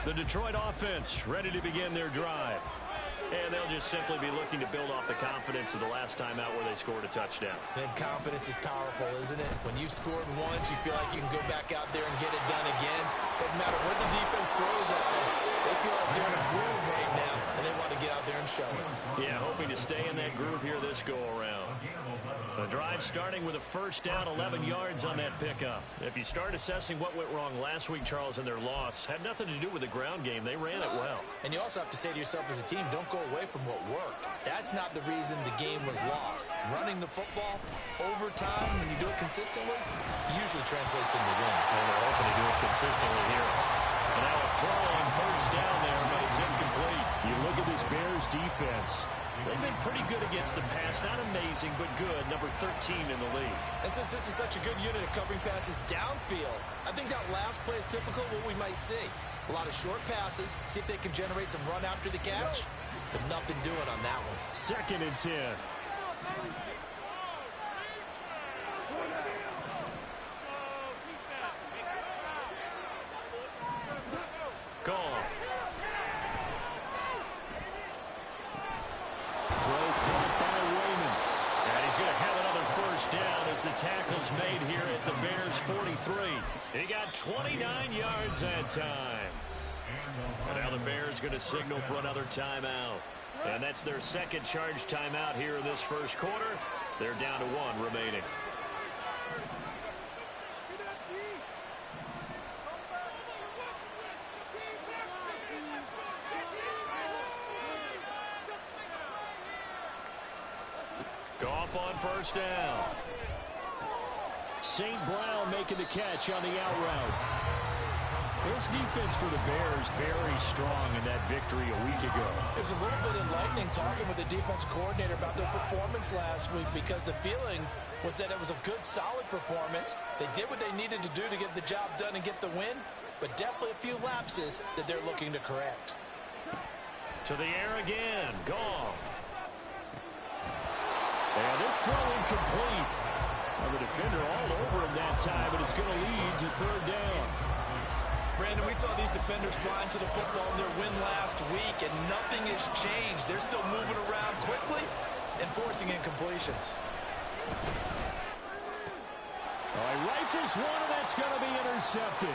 The Detroit offense ready to begin their drive. And they'll just simply be looking to build off the confidence of the last time out where they scored a touchdown. And confidence is powerful, isn't it? When you've scored once, you feel like you can go back out there and get it done again. Doesn't matter what the defense throws at them. They feel like they're in a groove right now, and they want to get out there and show it. Yeah, hoping to stay in that groove here this go-around. The drive starting with a first down, 11 yards on that pickup. If you start assessing what went wrong last week, Charles, in their loss, had nothing to do with the ground game. They ran it well. And you also have to say to yourself as a team, don't go away from what worked. That's not the reason the game was lost. Running the football over time, when you do it consistently, usually translates into wins. And they're hoping to do it consistently here. And now a throw on first down there, but it's incomplete. You look at this Bears defense. They've been pretty good against the pass. Not amazing, but good. Number 13 in the league. And since this is such a good unit of covering passes downfield, I think that last play is typical of what we might see. A lot of short passes, see if they can generate some run after the catch, but nothing doing on that one. 2nd and 10. Gone. Throw caught by Raymond. And he's going to have another first down as the tackle's made here at the Bears 43. He got 29 yards that time. And now the Bears going to signal for another timeout. And that's their second charge timeout here in this first quarter. They're down to 1 remaining. Goff on first down. St. Brown making the catch on the out route. This defense for the Bears very strong in that victory a week ago. It was a little bit enlightening talking with the defense coordinator about their performance last week because the feeling was that it was a good, solid performance. They did what they needed to do to get the job done and get the win, but definitely a few lapses that they're looking to correct. To the air again. Goff. And this throw incomplete. Well, the defender all over him that time, but it's going to lead to 3rd down. Brandon, we saw these defenders flying to the football in their win last week, and nothing has changed. They're still moving around quickly and forcing incompletions. He rifles one, and that's going to be intercepted.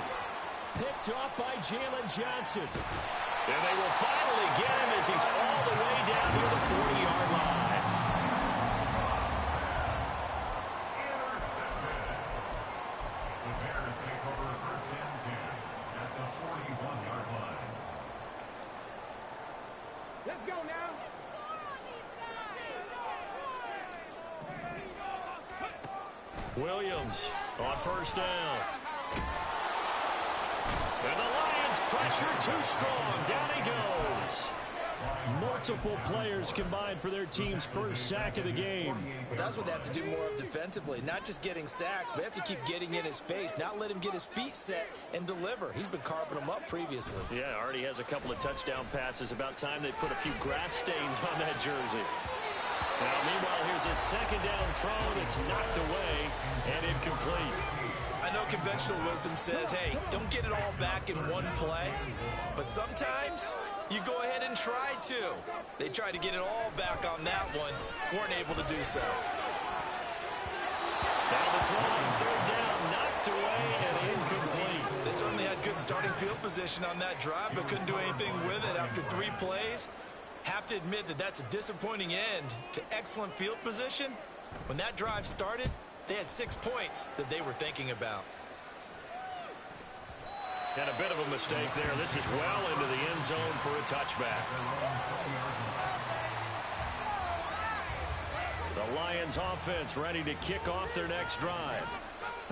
Picked off by Jalen Johnson. And they will finally get him as he's all the way down to the 40-yard line. Williams on first down. And the Lions pressure too strong. Down he goes. Multiple players combined for their team's first sack of the game. Well, that's what they have to do more of defensively. Not just getting sacks, but they have to keep getting in his face. Not let him get his feet set and deliver. He's been carving them up previously. Yeah, already has a couple of touchdown passes. About time they put a few grass stains on that jersey. Now, meanwhile, here's his second down throw that's knocked away and incomplete. I know conventional wisdom says, hey, don't get it all back in one play. But sometimes you go ahead and try to. They tried to get it all back on that one. Weren't able to do so. Now the throw on 3rd down, knocked away and incomplete. They certainly had good starting field position on that drive, but couldn't do anything with it after 3 plays. Have to admit that that's a disappointing end to excellent field position. When that drive started, they had 6 points that they were thinking about. And a bit of a mistake there. This is well into the end zone for a touchback. The Lions offense ready to kick off their next drive.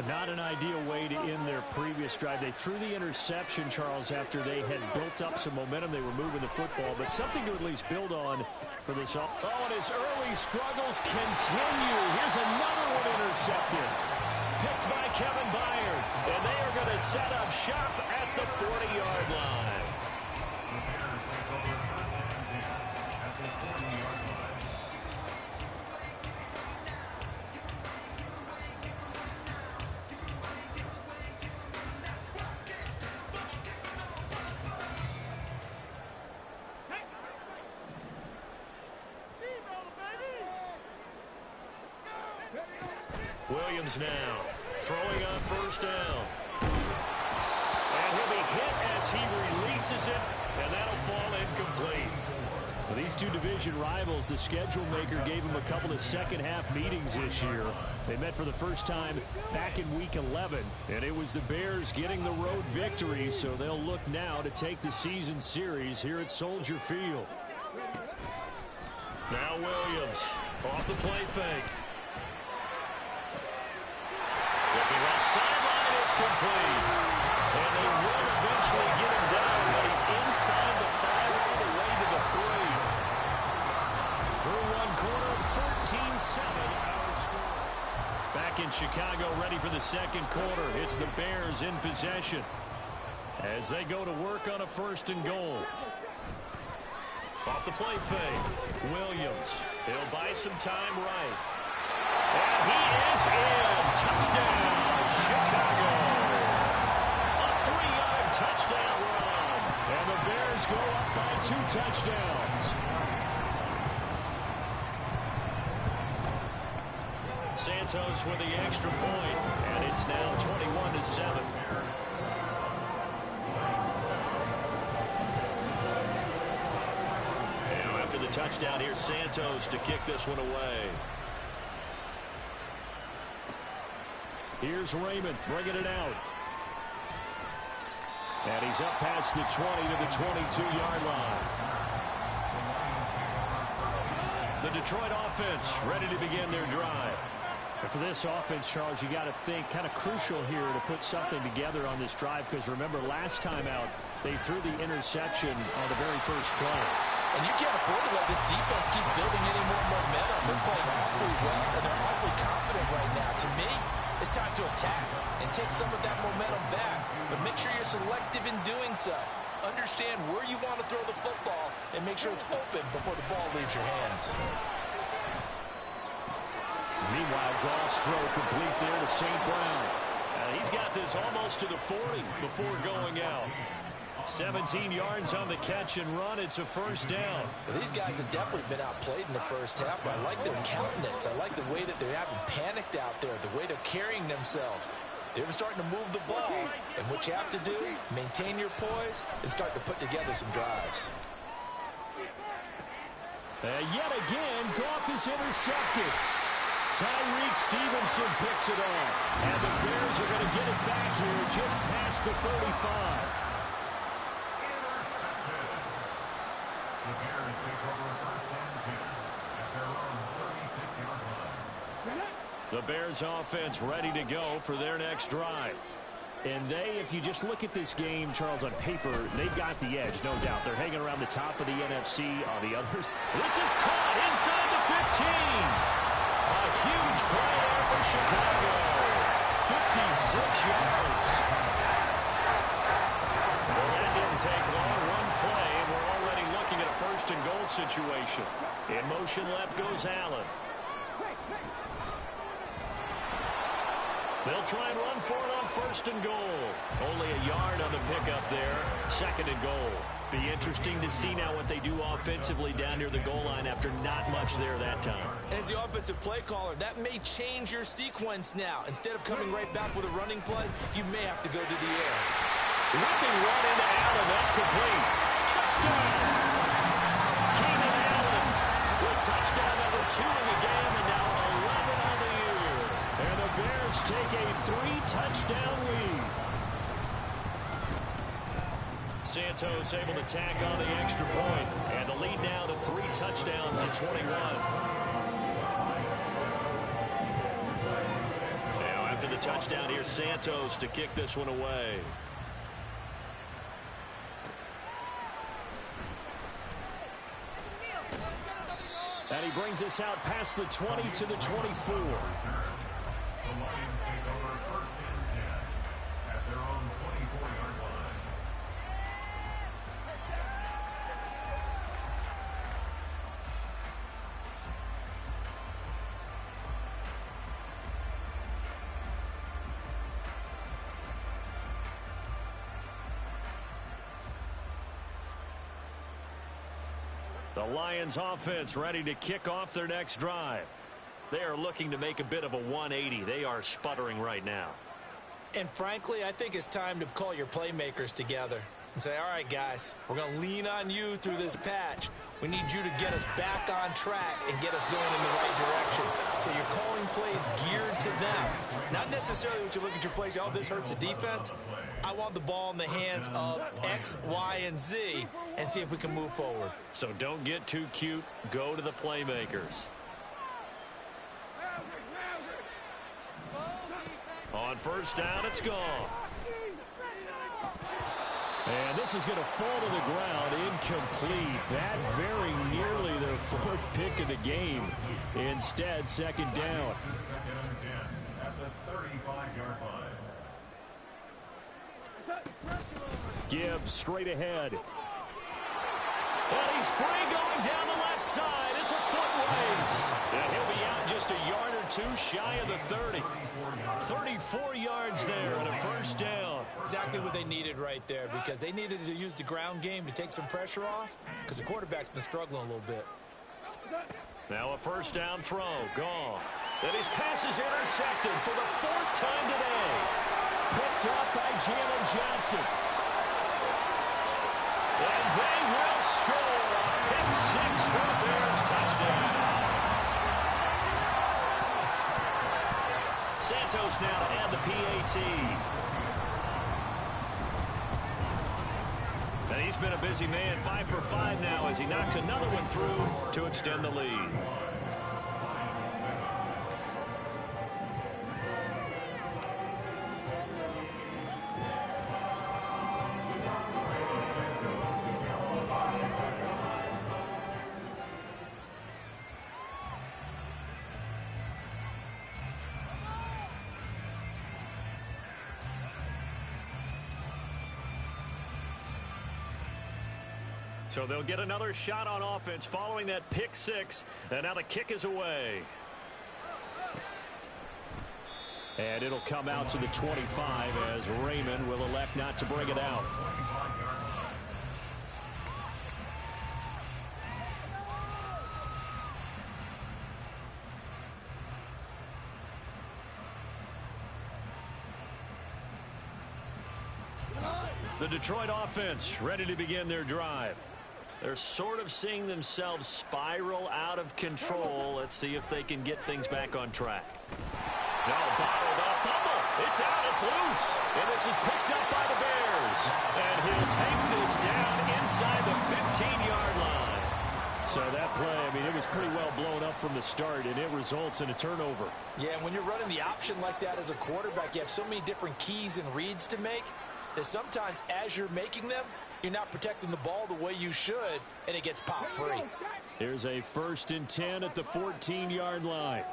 Not an ideal way to end their previous drive. They threw the interception, Charles, after they had built up some momentum. They were moving the football, but something to at least build on for this. Oh, and his early struggles continue. Here's another one intercepted. Picked by Kevin Byard. And they are going to set up shop at the 40-yard line. Williams now throwing on first down. And he'll be hit as he releases it, and that'll fall incomplete. Well, these two division rivals, the schedule maker gave them a couple of second-half meetings this year. They met for the first time back in Week 11, and it was the Bears getting the road victory, so they'll look now to take the season series here at Soldier Field. Now Williams off the play fake. Looking left sideline, it's complete. And they will eventually get him down, but he's inside the 5 all the way to the 3. Through one quarter, 13-7 our score. Back in Chicago, ready for the second quarter. It's the Bears in possession as they go to work on a 1st and goal. Off the play fake, Williams. He'll buy some time right. And he is in. Touchdown, Chicago. A 3-yard touchdown run. And the Bears go up by 2 touchdowns. Santos with the extra point, and it's now 21-7. Now after the touchdown, here's Santos to kick this one away. Here's Raymond bringing it out. And he's up past the 20 to the 22-yard line. The Detroit offense ready to begin their drive. And for this offense, Charles, you got to think kind of crucial here to put something together on this drive, because remember last time out they threw the interception on the very first play. And you can't afford to let this defense keep building any more momentum. They're playing awfully well, and they're awfully confident right now. To me, it's time to attack and take some of that momentum back. But make sure you're selective in doing so. Understand where you want to throw the football and make sure it's open before the ball leaves your hands. Meanwhile, Goff's throw complete there to St. Brown. He's got this almost to the 40 before going out. 17 yards on the catch and run. It's a 1st down. Well, these guys have definitely been outplayed in the first half, but I like their countenance. I like the way that they haven't panicked out there, the way they're carrying themselves. They're starting to move the ball, and what you have to do, maintain your poise and start to put together some drives. Yet again, Goff is intercepted. Tyreek Stevenson picks it off, and the Bears are going to get it back here just past the 35. The Bears take over 1st and 10 at their own 36-yard line. The Bears offense ready to go for their next drive. And they, if you just look at this game, Charles, on paper, they've got the edge, no doubt. They're hanging around the top of the NFC. On the others, this is caught inside the 15. A huge play there for Chicago. 56 yards. Well, that didn't take long. One play, and we're already looking at a 1st and goal situation. In motion left goes Allen. They'll try and run for it on 1st and goal. Only a yard on the pickup there. 2nd and goal. Be interesting to see now what they do offensively down near the goal line after not much there that time. As the offensive play caller, that may change your sequence now. Instead of coming right back with a running play, you may have to go to the air. Whipping run into Allen. That's complete. Touchdown! Keenan Allen with touchdown number 2 in the game, and now 11 on the year. And the Bears take a 3-touchdown lead. Santos able to tack on the extra point, and the lead now to 3 touchdowns at 21. Now after the touchdown, here's Santos to kick this one away. And he brings us out past the 20 to the 24. The Lions take over 1st and 10 at their own 24-yard line. The Lions offense ready to kick off their next drive. They are looking to make a bit of a 180. They are sputtering right now. And frankly, I think it's time to call your playmakers together and say, all right, guys, we're going to lean on you through this patch. We need you to get us back on track and get us going in the right direction. So you're calling plays geared to them. Not necessarily what you look at your plays, oh, this hurts the defense. I want the ball in the hands of X, Y, and Z and see if we can move forward. So don't get too cute. Go to the playmakers. On first down, it's gone. And this is going to fall to the ground, incomplete. That very nearly their fourth pick of the game. Instead, second down. Second and 10 at the 35-yard line. Gibbs straight ahead. And he's free going down the left side. It's a foot race. And he'll be out just a yard or two shy of the 30. 34 yards there and a first down. Exactly what they needed right there, because they needed to use the ground game to take some pressure off, because the quarterback's been struggling a little bit. Now a first down throw. Gone. And his pass is intercepted for the fourth time today. Picked up by Jalen Johnson. And they will score a pick six for the Bears. Touchdown. Santos now to add the PAT. And he's been a busy man, 5 for 5 now as he knocks another one through to extend the lead. So they'll get another shot on offense following that pick six. And now the kick is away. And it'll come out to the 25 as Raymond will elect not to bring it out. The Detroit offense ready to begin their drive. They're sort of seeing themselves spiral out of control. Let's see if they can get things back on track. No, bottled up. Fumble. It's out. It's loose. And this is picked up by the Bears. And he'll take this down inside the 15-yard line. So that play, I mean, it was pretty well blown up from the start, and it results in a turnover. Yeah, and when you're running the option like that as a quarterback, you have so many different keys and reads to make that sometimes as you're making them, you're not protecting the ball the way you should, and it gets popped free. Here's a 1st and 10 at the 14-yard line.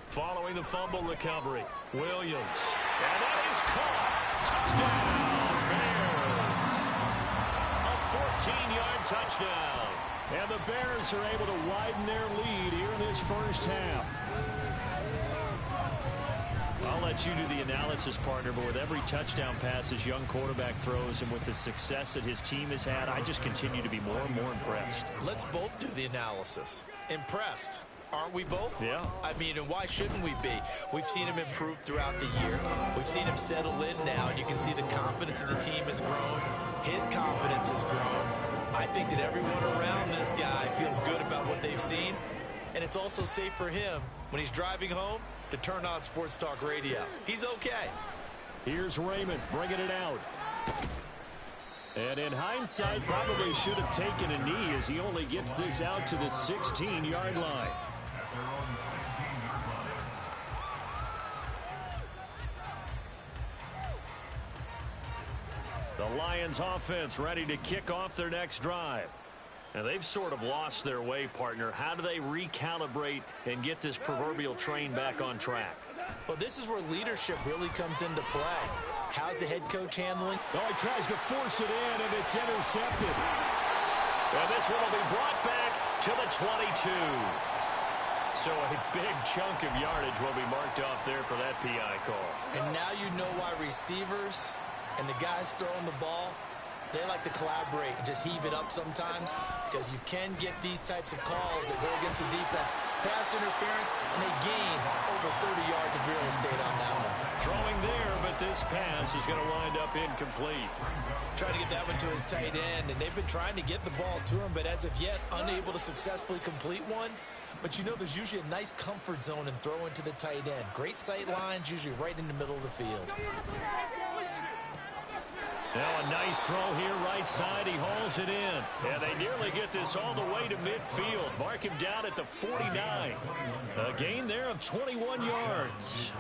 Following the fumble recovery, Williams. And that is caught. Touchdown, Bears. A 14-yard touchdown. And the Bears are able to widen their lead here in this first half. I'll let you do the analysis, partner, but with every touchdown pass this young quarterback throws and with the success that his team has had, I just continue to be more and more impressed. Let's both do the analysis. Impressed. Aren't we both? Yeah. I mean, and why shouldn't we be? We've seen him improve throughout the year. We've seen him settle in now, and you can see the confidence of the team has grown. His confidence has grown. I think that everyone around this guy feels good about what they've seen, and it's also safe for him when he's driving home to turn on Sports Talk Radio. He's okay. Here's Raymond bringing it out. And in hindsight, probably should have taken a knee as he only gets this out to the 16-yard line. At their own 16-yard line. The Lions offense ready to kick off their next drive. And they've sort of lost their way, partner. How do they recalibrate and get this proverbial train back on track? Well, this is where leadership really comes into play. How's the head coach handling? Oh, he tries to force it in, and it's intercepted. And this one will be brought back to the 22. So a big chunk of yardage will be marked off there for that PI call. And now you know why receivers and the guys throwing the ball They like to collaborate and just heave it up sometimes because you can get these types of calls that go against the defense. Pass interference, and they gain over 30 yards of real estate on that one. Throwing there, but this pass is going to wind up incomplete. Trying to get that one to his tight end, and they've been trying to get the ball to him, but as of yet, unable to successfully complete one. But you know there's usually a nice comfort zone in throwing to the tight end. Great sight lines, usually right in the middle of the field. Now a nice throw here, right side. He hauls it in. And they nearly get this all the way to midfield. Mark him down at the 49. A gain there of 21 yards.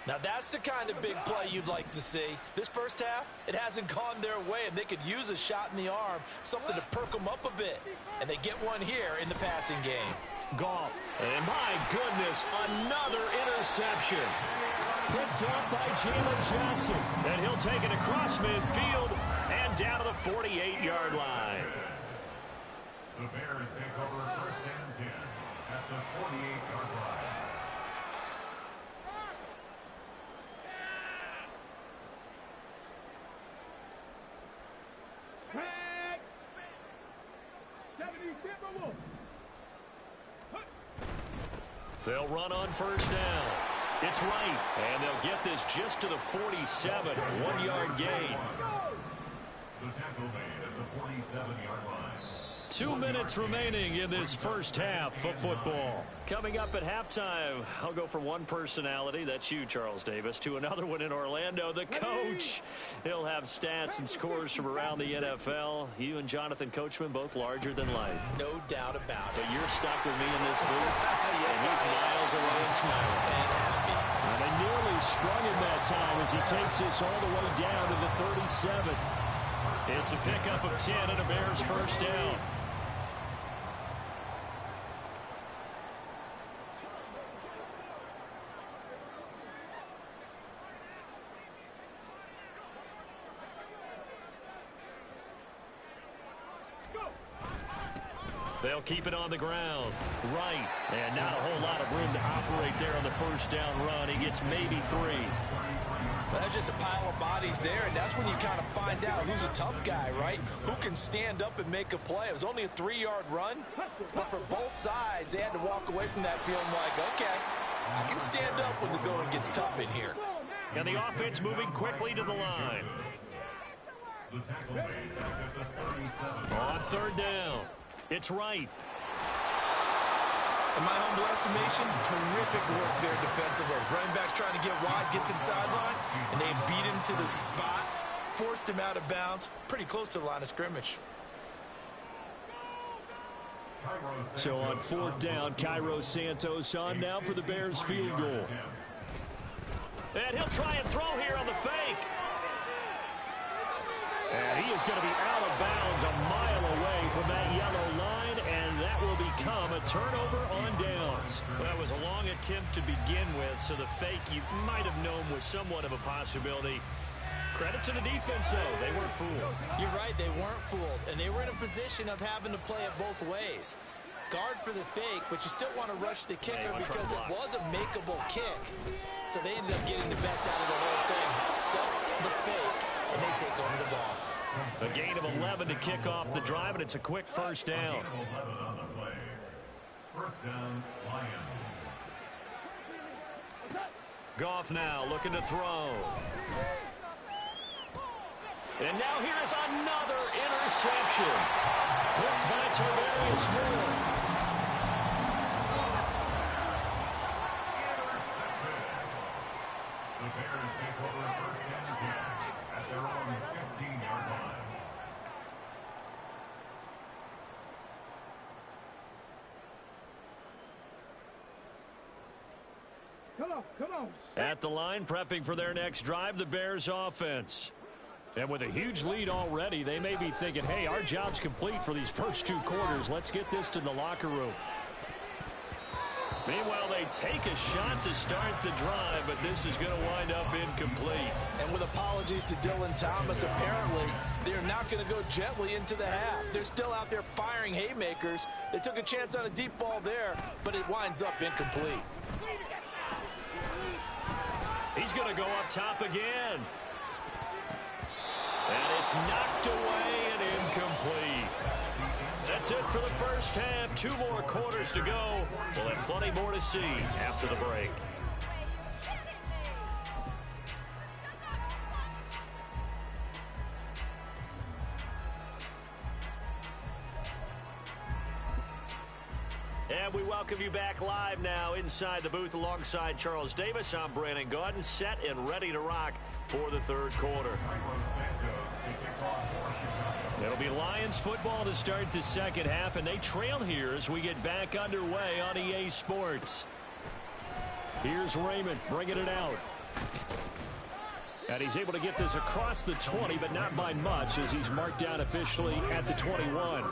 Now that's the kind of big play you'd like to see. This first half, it hasn't gone their way, and they could use a shot in the arm, something to perk them up a bit. And they get one here in the passing game. Goff. And my goodness, another interception. Picked up by Jalen Johnson. And he'll take it across midfield and down to the 48-yard line. The Bears take over first and 10 at the 48-yard line. They'll run on first down. It's right, and they'll get this just to the 47, 1-yard gain. The tackle made at the 47-yard line. 2 minutes remaining in this first half of football. Coming up at halftime, I'll go from one personality, that's you, Charles Davis, to another one in Orlando, the coach. He'll have stats and scores from around the NFL. You and Jonathan Coachman both larger than life. No doubt about it. But you're stuck with me in this booth, Yes, and he's miles away and smiling. And happy. And they nearly sprung him that time as he takes this all the way down to the 37. It's a pickup of 10 and a Bears first down. They'll keep it on the ground. Right. And not a whole lot of room to operate there on the first down run. He gets maybe 3. Well, that's just a pile of bodies there, and that's when you kind of find out who's a tough guy, right? Who can stand up and make a play. It was only a 3-yard run, but for both sides, they had to walk away from that feeling like, okay, I can stand up when the going gets tough in here. And the offense moving quickly to the line. The tackle made at the 37. On third down. It's right. In my humble estimation, terrific work there defensively. Running back's trying to get wide, get to the sideline, and they beat him to the spot, forced him out of bounds, pretty close to the line of scrimmage. So on fourth down, Cairo Santos on now for the Bears field goal. And he'll try and throw here on the fake. And he is going to be out of bounds a mile away from that yellow line, and that will become a turnover on downs. Well, that was a long attempt to begin with, so the fake you might have known was somewhat of a possibility. Credit to the defense, though. They weren't fooled. You're right, they weren't fooled, and they were in a position of having to play it both ways. Guard for the fake, but you still want to rush the kicker because it was a makeable kick. So they ended up getting the best out of the whole thing. Stuffed the fake, and they take over the ball. A gain of 11 to kick off the drive, and it's a quick first down. 11 on the play. First down, Lions. Goff now looking to throw. And now here is another interception. Picked by Tavarius Moore. The Bears take over first and 10 at their own 15-yard line. Come on. At the line, prepping for their next drive, the Bears offense. And with a huge lead already, they may be thinking, hey, our job's complete for these first 2 quarters. Let's get this to the locker room. Meanwhile, they take a shot to start the drive, but this is going to wind up incomplete. And with apologies to Dylan Thomas, apparently they're not going to go gently into the half. They're still out there firing haymakers. They took a chance on a deep ball there, but it winds up incomplete. He's going to go up top again. And it's knocked away and incomplete. That's it for the first half. 2 more quarters to go. We'll have plenty more to see after the break. And we welcome you back live now inside the booth alongside Charles Davis. I'm Brandon Gaudin, set and ready to rock for the third quarter. It'll be Lions football to start the second half, and they trail here as we get back underway on EA Sports. Here's Raymond bringing it out. And he's able to get this across the 20, but not by much as he's marked down officially at the 21.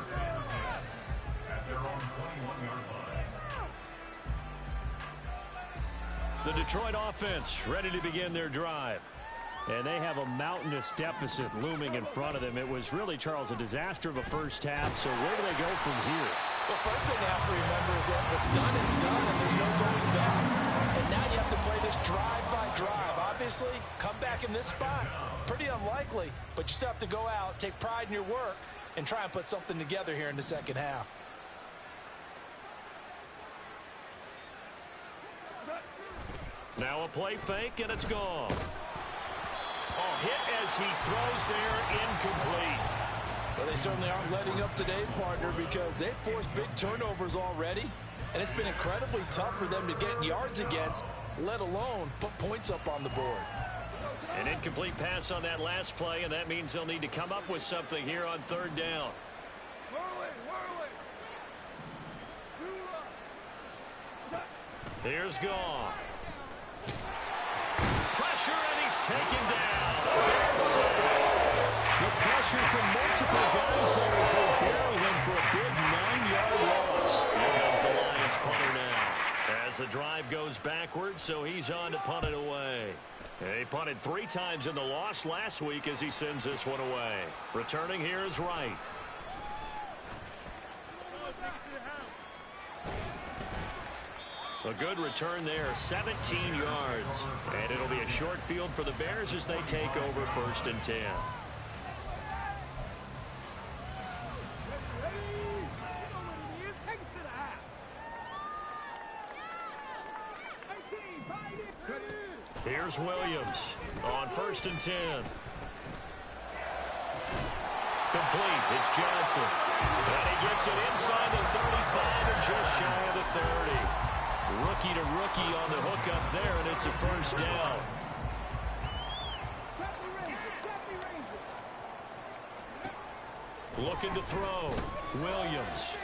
The Detroit offense ready to begin their drive. And they have a mountainous deficit looming in front of them. It was really, Charles, a disaster of a first half. So where do they go from here? Well, first thing they have to remember is that what's done is done, and there's no going back. And now you have to play this drive by drive. Obviously, come back in this spot, pretty unlikely. But you still have to go out, take pride in your work, and try and put something together here in the second half. Now a play fake, and it's gone. Oh, hit as he throws there, incomplete. Well, they certainly aren't letting up today, partner, because they've forced big turnovers already, and it's been incredibly tough for them to get yards against, let alone put points up on the board. An incomplete pass on that last play, and that means they'll need to come up with something here on third down. Here's Goff. Pressure, and he's taken down. The pressure from multiple guys there as they bury him for a big 9-yard loss. Here comes the Lions punter now. As the drive goes backwards, so he's on to punt it away. He punted 3 times in the loss last week as he sends this one away. Returning here is Wright. A good return there, 17 yards. And it'll be a short field for the Bears as they take over 1st and 10. Here's Williams on 1st and 10. Complete. It's Johnson. And he gets it inside the 35 and just shy of the 30. Rookie to rookie on the hook up there, and it's a 1st down. Looking to throw. Williams.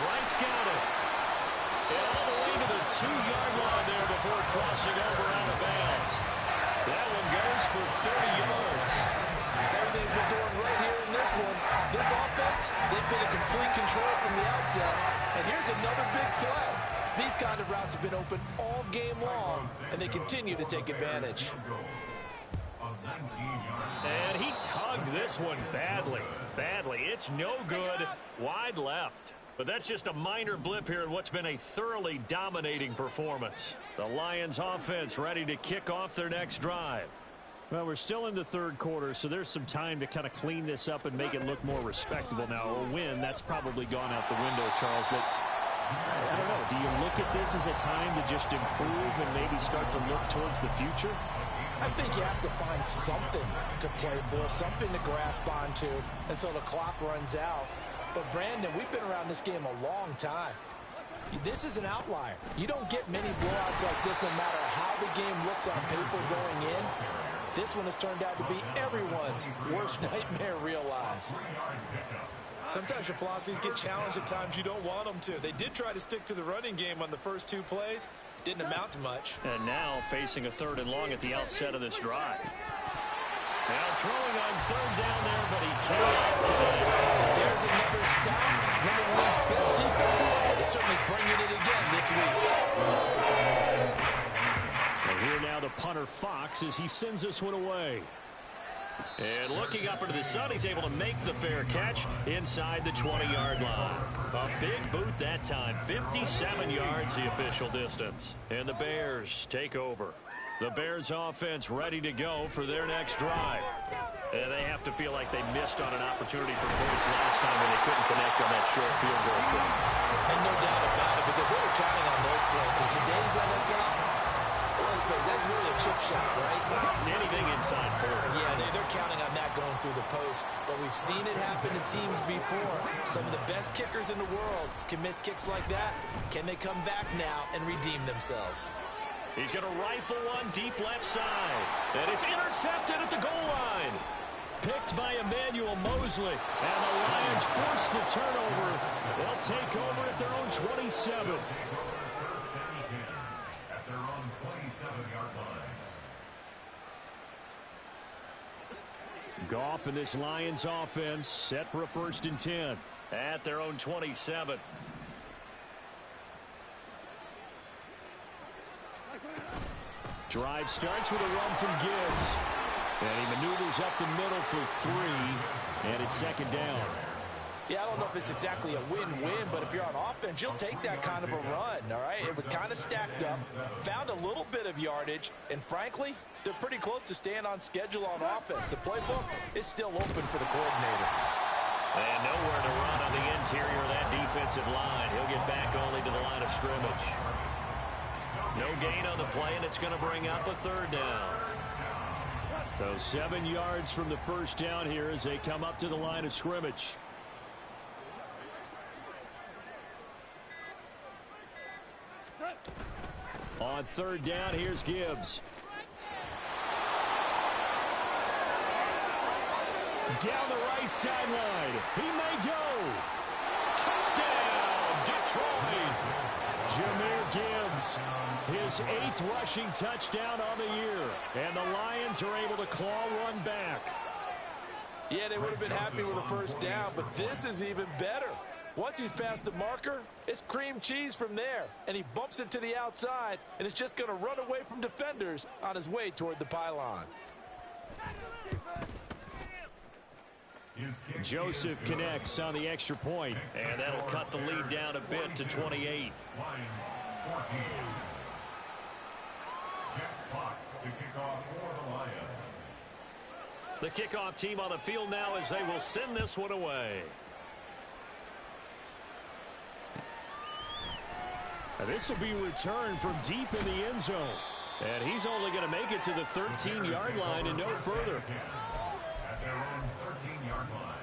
Wright's got it. And all the way to the 2-yard line there before crossing over out of bounds. That one goes for 30 yards. Everything's been going right here in this one. This offense, they've been in complete control from the outset. And here's another big play. These kind of routes have been open all game long, and they continue to take advantage. And he tugged this one badly. It's no good. Wide left. But that's just a minor blip here in what's been a thoroughly dominating performance. The Lions offense ready to kick off their next drive. Well, we're still in the third quarter, so there's some time to kind of clean this up and make it look more respectable. Now, a win, that's probably gone out the window, Charles, but I don't know. Do you look at this as a time to just improve and maybe start to look towards the future? I think you have to find something to play for, something to grasp onto until the clock runs out. But, Brandon, we've been around this game a long time. This is an outlier. You don't get many blowouts like this no matter how the game looks on paper going in. This one has turned out to be everyone's worst nightmare realized. Sometimes your philosophies get challenged at times you don't want them to. They did try to stick to the running game on the first 2 plays. Didn't amount to much. And now facing a 3rd and long at the outset of this drive. Now throwing on 3rd down there, but he can't connect. There's another stop. One of the league's best defenses is certainly bringing it again this week. And here now the punter Fox as he sends this one away. And looking up into the sun, he's able to make the fair catch inside the 20-yard line. A big boot that time, 57 yards the official distance. And the Bears take over. The Bears offense ready to go for their next drive. And they have to feel like they missed on an opportunity for points last time when they couldn't connect on that short field goal try. And no doubt about it, because they were counting on those points. In today's NFL, that's really a chip shot, right? It's anything inside 4. Yeah, they're counting on that going through the post. But we've seen it happen to teams before. Some of the best kickers in the world can miss kicks like that. Can they come back now and redeem themselves? He's going to rifle one deep left side. And it's intercepted at the goal line. Picked by Emmanuel Mosley. And the Lions force the turnover. They'll take over at their own 27. Goff and this Lions offense set for a 1st and 10 at their own 27. Drive starts with a run from Gibbs. And he maneuvers up the middle for 3. And it's 2nd down. Yeah, I don't know if it's exactly a win-win, but if you're on offense, you'll take that kind of a run, all right? It was kind of stacked up, found a little bit of yardage, and frankly, they're pretty close to staying on schedule on offense. The playbook is still open for the coordinator. And nowhere to run on the interior of that defensive line. He'll get back only to the line of scrimmage. No gain on the play, and it's going to bring up a 3rd down. So 7 yards from the 1st down here as they come up to the line of scrimmage. On 3rd down, here's Gibbs. Down the right sideline. He may go. Touchdown, Detroit. Jahmyr Gibbs, his 8th rushing touchdown on the year. And the Lions are able to claw one back. Yeah, they would have been happy with a 1st down, but this is even better. Once he's past the marker, it's cream cheese from there. And he bumps it to the outside, and it's just going to run away from defenders on his way toward the pylon. Joseph connects on the extra point, and that'll cut the lead down a bit to 28. Lions 14. Jeff Fox to kick off for the Lions. The kickoff team on the field now as they will send this one away. And this will be returned from deep in the end zone. And he's only going to make it to the 13-yard line and no further. At their own 13-yard line.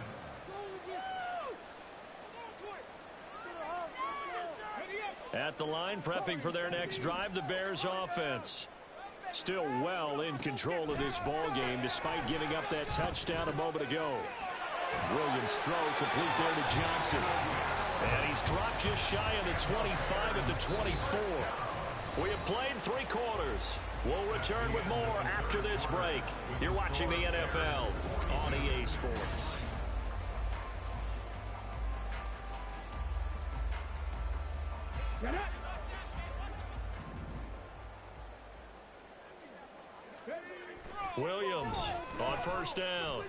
At the line, prepping for their next drive, the Bears offense. Still well in control of this ball game despite giving up that touchdown a moment ago. Williams' throw complete there to Johnson. And he's dropped just shy of the 25 at the 24. We have played 3 quarters. We'll return with more after this break. You're watching the NFL on EA Sports. Get it. Williams on 1st down.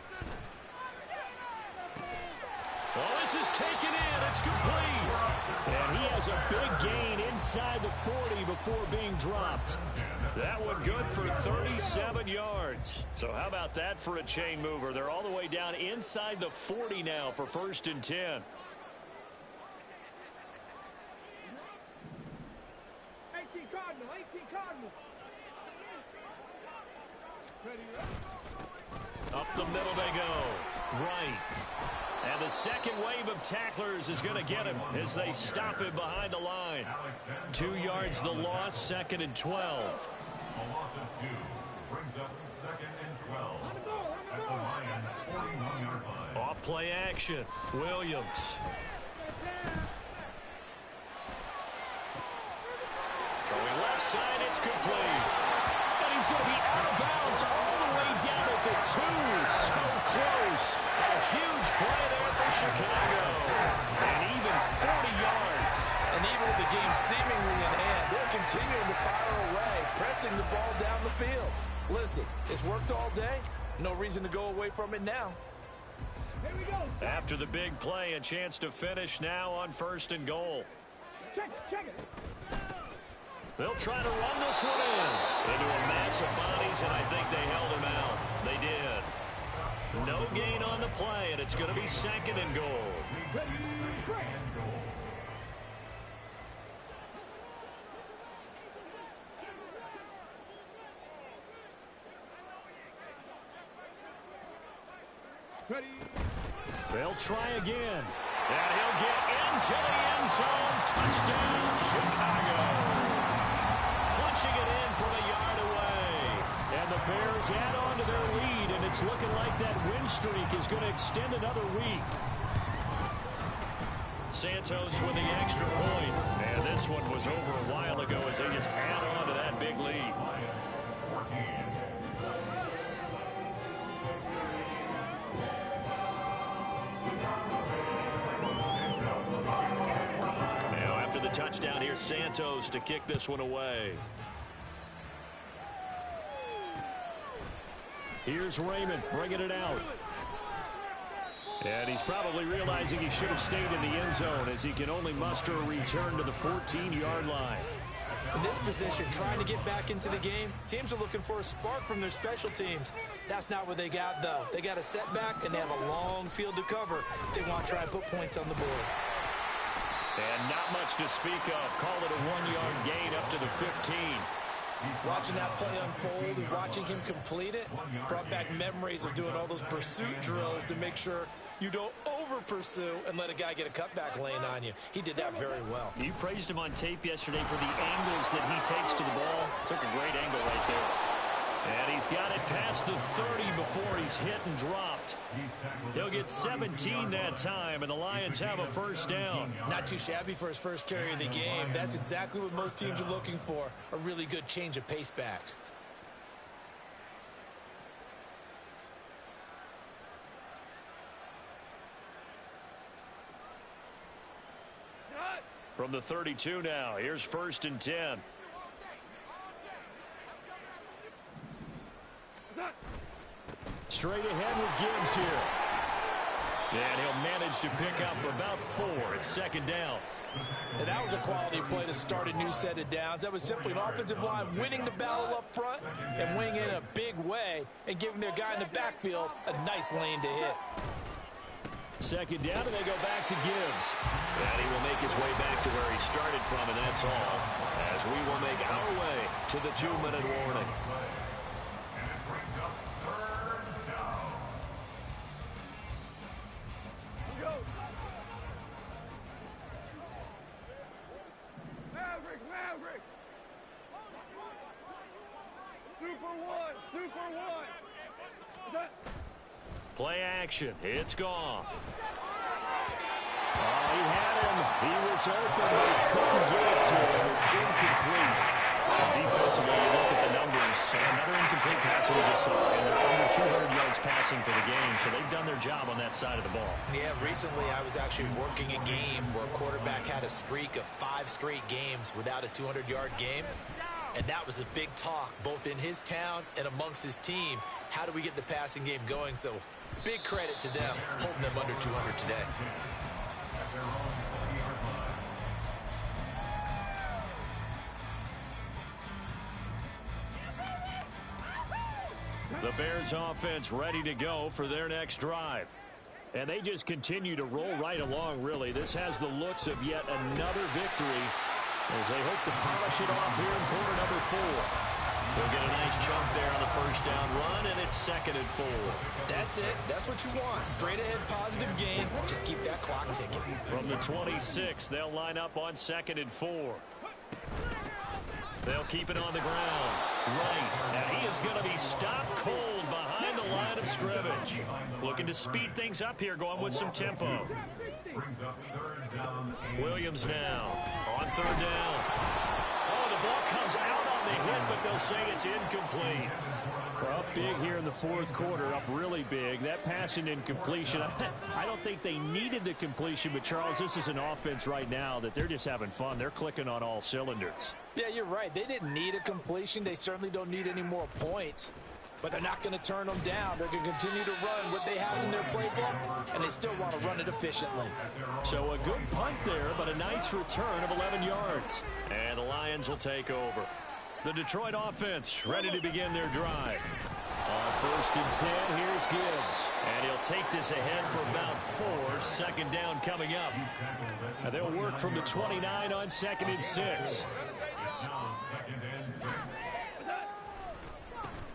Oh, this is taken in. It's complete. And he has a big gain inside the 40 before being dropped. That one good for 37 yards. So how about that for a chain mover? They're all the way down inside the 40 now for 1st and 10. Up the middle they go. Right. And the second wave of tacklers is going to get him as they stop him behind the line. 2 yards the loss, 2nd and 12. A loss of 2 brings up 2nd and 12 at the Lions 41-yard line. Off play action. Williams. Throwing left side, it's complete. And he's going to be out of bounds all the way down at the 2. So close. A huge play there for Chicago. And even 40 yards. And even with the game seemingly in hand, they're continuing to fire away, pressing the ball down the field. Listen, it's worked all day. No reason to go away from it now. Here we go. After the big play, a chance to finish now on 1st and goal. Check it. They'll try to run this one into a mass of bodies, and I think they held him out. They did. No gain on the play, and it's going to be 2nd and goal. They'll try again. And he'll get into the end zone. Touchdown, Chicago. Punching it in from a yard away. And the Bears add on to their lead, and it's looking like that win streak is going to extend another week. Santos with the extra point. And this one was over a while ago as they just add on to that big lead. Touchdown here, Santos to kick this one away. Here's Raymond bringing it out. And he's probably realizing he should have stayed in the end zone as he can only muster a return to the 14-yard line. In this position, trying to get back into the game, teams are looking for a spark from their special teams. That's not what they got, though. They got a setback, and they have a long field to cover if they want to try and put points on the board. And not much to speak of. Call it a 1-yard gain up to the 15. Watching that play unfold and watching him complete it brought back memories of doing all those pursuit drills to make sure you don't over-pursue and let a guy get a cutback lane on you. He did that very well. You praised him on tape yesterday for the angles that he takes to the ball. Took a great angle right there. And he's got it past the 30 before he's hit and dropped. He'll get 17 that time, and the Lions have a first down. Not too shabby for his first carry of the game. That's exactly what most teams are looking for, a really good change of pace back. From the 32 now, here's 1st and 10. Straight ahead with Gibbs here. And he'll manage to pick up about 4. It's 2nd down. And that was a quality play to start a new set of downs. That was simply an offensive line winning the battle up front and winning it in a big way and giving their guy in the backfield a nice lane to hit. 2nd down, and they go back to Gibbs. And he will make his way back to where he started from, and that's all. As we will make our way to the 2-minute warning. Play action. It's gone. Oh, he had him. He was open, but he couldn't get it to him. It's incomplete. And defensively, you look at the numbers. Another incomplete pass we just saw, and they're under 200 yards passing for the game, so they've done their job on that side of the ball. Yeah, recently I was actually working a game where a quarterback had a streak of 5 straight games without a 200-yard game. And that was a big talk, both in his town and amongst his team. How do we get the passing game going? So big credit to them, holding them under 200 today. The Bears offense ready to go for their next drive. And they just continue to roll right along, really. This has the looks of yet another victory as they hope to polish it off here in quarter number 4. They'll get a nice chunk there on the first down run, and it's 2nd and 4. That's it. That's what you want. Straight ahead positive gain. Just keep that clock ticking. From the 26, they'll line up on 2nd and 4. They'll keep it on the ground. Right. And he is going to be stopped cold behind the line of scrimmage. Looking to speed things up here, going with some tempo. Williams now on 3rd down. Oh, the ball comes out on the hit, but they'll say it's incomplete. Well, up big here in the 4th quarter, up really big. That passing incompletion, I don't think they needed the completion, but Charles, this is an offense right now that they're just having fun. They're clicking on all cylinders. Yeah, you're right. They didn't need a completion. They certainly don't need any more points. but they're not going to turn them down. They're going to continue to run what they have in their playbook, and they still want to run it efficiently. So a good punt there, but a nice return of 11 yards. And the Lions will take over. The Detroit offense ready to begin their drive. On 1st and 10, here's Gibbs. And he'll take this ahead for about 4. 2nd down coming up. And they'll work from the 29 on 2nd and 6. It's now 2nd and 6.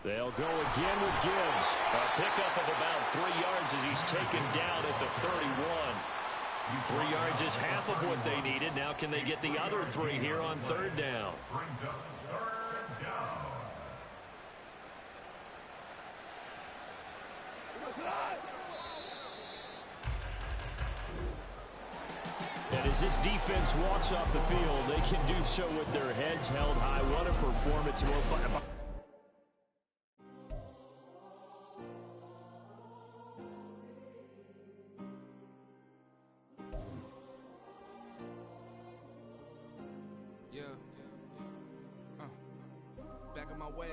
They'll go again with Gibbs. A pickup of about 3 yards as he's taken down at the 31. 3 yards is half of what they needed. Now can they get the other 3 here on 3rd down? Brings up 3rd down. And as this defense walks off the field, they can do so with their heads held high. What a performance. Yeah. Back in my ways.